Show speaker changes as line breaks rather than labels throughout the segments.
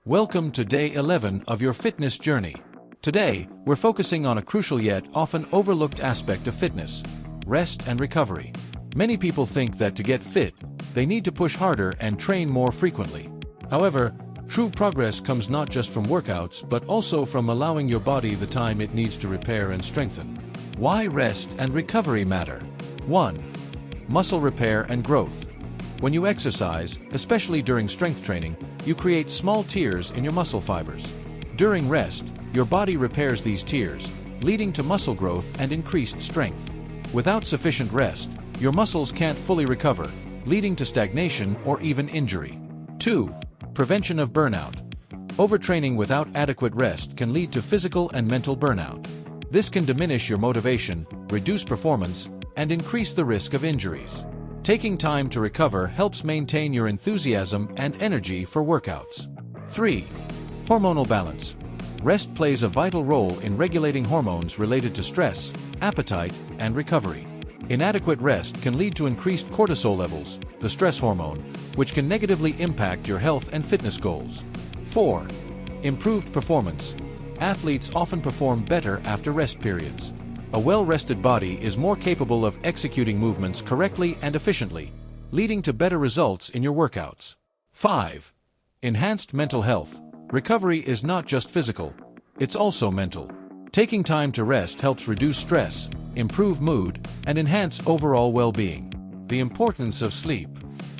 Welcome to day 11 of your fitness journey. Today, we're focusing on a crucial yet often overlooked aspect of fitness: rest and recovery. Many people think that to get fit, they need to push harder and train more frequently. However, true progress comes not just from workouts but also from allowing your body the time it needs to repair and strengthen. Why rest and recovery matter. 1. Muscle repair and growth. When you exercise, especially during strength training, you create small tears in your muscle fibers. During rest, your body repairs these tears, leading to muscle growth and increased strength. Without sufficient rest, your muscles can't fully recover, leading to stagnation or even injury. 2. Prevention of burnout. Overtraining without adequate rest can lead to physical and mental burnout. This can diminish your motivation, reduce performance, and increase the risk of injuries. Taking time to recover helps maintain your enthusiasm and energy for workouts. 3. Hormonal balance. Rest plays a vital role in regulating hormones related to stress, appetite, and recovery. Inadequate rest can lead to increased cortisol levels, the stress hormone, which can negatively impact your health and fitness goals. 4. Improved performance. Athletes often perform better after rest periods. A well-rested body is more capable of executing movements correctly and efficiently, leading to better results in your workouts. 5. Enhanced mental health. Recovery is not just physical, it's also mental. Taking time to rest helps reduce stress, improve mood, and enhance overall well-being. The importance of sleep.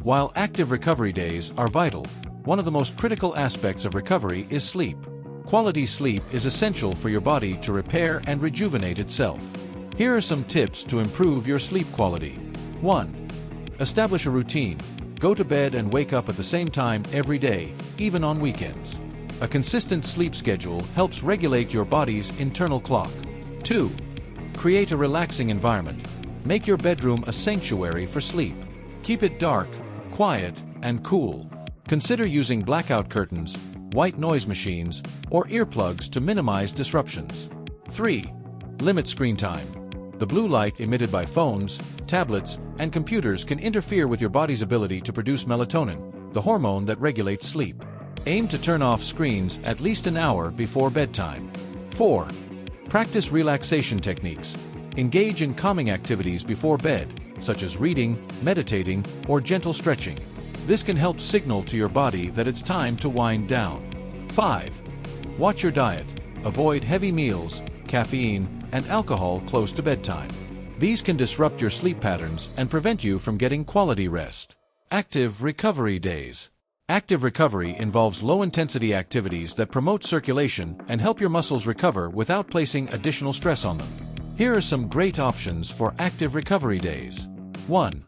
While active recovery days are vital, one of the most critical aspects of recovery is sleep. Quality sleep is essential for your body to repair and rejuvenate itself. Here are some tips to improve your sleep quality. 1. Establish a routine. Go to bed and wake up at the same time every day, even on weekends. A consistent sleep schedule helps regulate your body's internal clock. 2. Create a relaxing environment. Make your bedroom a sanctuary for sleep. Keep it dark, quiet, and cool. Consider using blackout curtains, white noise machines, or earplugs to minimize disruptions. 3. Limit screen time. The blue light emitted by phones, tablets, and computers can interfere with your body's ability to produce melatonin, the hormone that regulates sleep. Aim to turn off screens at least an hour before bedtime. 4. Practice relaxation techniques. Engage in calming activities before bed, such as reading, meditating, or gentle stretching. This can help signal to your body that it's time to wind down. 5. Watch your diet. Avoid heavy meals, caffeine, and alcohol close to bedtime. These can disrupt your sleep patterns and prevent you from getting quality rest. Active recovery days. Active recovery involves low-intensity activities that promote circulation and help your muscles recover without placing additional stress on them. Here are some great options for active recovery days. 1.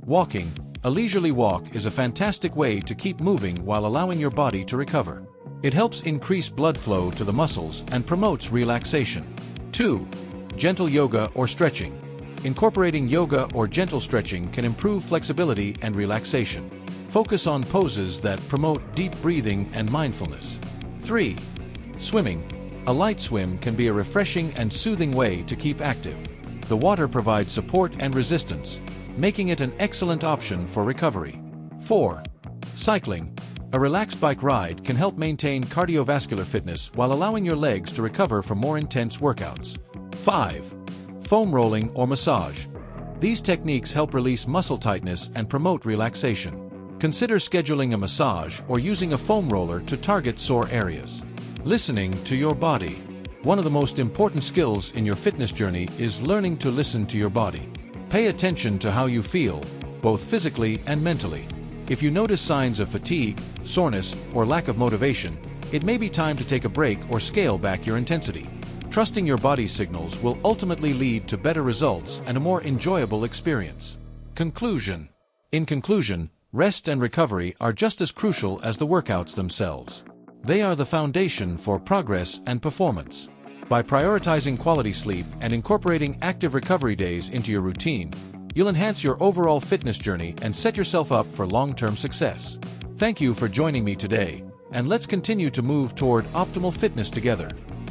Walking. A leisurely walk is a fantastic way to keep moving while allowing your body to recover. It helps increase blood flow to the muscles and promotes relaxation. 2. Gentle yoga or stretching. Incorporating yoga or gentle stretching can improve flexibility and relaxation. Focus on poses that promote deep breathing and mindfulness. 3. Swimming. A light swim can be a refreshing and soothing way to keep active. The water provides support and resistance, making it an excellent option for recovery. 4. Cycling. A relaxed bike ride can help maintain cardiovascular fitness while allowing your legs to recover from more intense workouts. 5. Foam rolling or massage. These techniques help release muscle tightness and promote relaxation. Consider scheduling a massage or using a foam roller to target sore areas. Listening to your body. One of the most important skills in your fitness journey is learning to listen to your body. Pay attention to how you feel, both physically and mentally. If you notice signs of fatigue, soreness, or lack of motivation, it may be time to take a break or scale back your intensity. Trusting your body's signals will ultimately lead to better results and a more enjoyable experience. Conclusion. In conclusion, rest and recovery are just as crucial as the workouts themselves. They are the foundation for progress and performance. By prioritizing quality sleep and incorporating active recovery days into your routine, you'll enhance your overall fitness journey and set yourself up for long-term success. Thank you for joining me today, and let's continue to move toward optimal fitness together.